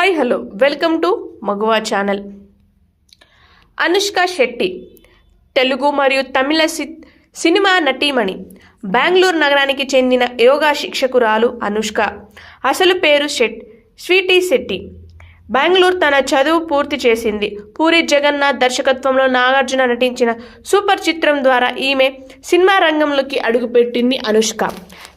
Hi hello welcome to మగువా channel. Anushka Shetty Telugu మరియు తమిళ cinema నటీమణి. Bengaluru నగరానికి చెందిన యోగా శిక్షకురాలు అనుష్క. అసలు పేరు స్వీటీ శెట్టి. బెంగళూరు తన చదువు పూర్తి చేసింది. పూరి జగన్నాథ్ దర్శకత్వంలో నాగార్జున నటించిన సూపర్ చిత్రం ద్వారా ఈమె సినిమా రంగంలోకి అడుగుపెట్టింది అనుష్క.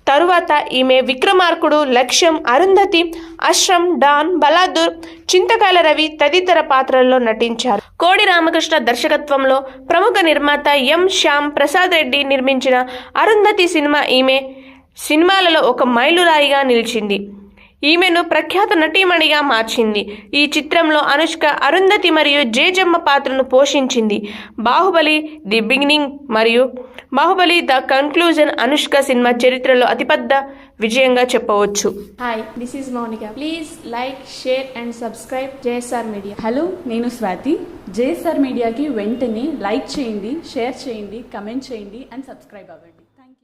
తరువాత ఈమె విక్రమార్కుడు, లక్ష్యం, అరుంధతి, అశ్రమ్, డాన్, బలాదూర్, చింతకాయల రవి తదితర పాత్రల్లో నటించారు. కోడి రామకృష్ణ దర్శకత్వంలో ప్రముఖ నిర్మాత ఎం శ్యామ్ ప్రసాద్ రెడ్డి నిర్మించిన అరుంధతి సినిమా ఈమె సినిమాలలో ఒక మైలురాయిగా నిలిచింది. ఈమెను ప్రఖ్యాత నటీమణిగా మార్చింది. ఈ చిత్రంలో అనుష్క అరుంధతి మరియు జేజమ్మ పాత్రను పోషించింది. బాహుబలి ది బిగినింగ్ మరియు Baahubali the conclusion Anushka cinema చరిత్రలో అతిపెద్ద విజయంగా చెప్పవచ్చు. Hi, this is Mounika. Please like, share and subscribe JSR media. Hello, నేను స్వాతి. జేఎస్ఆర్ మీడియాకి వెంటనే లైక్ చేయండి, షేర్ చేయండి, కమెంట్ చేయండి అండ్ సబ్స్క్రైబ్ అవ్వండి.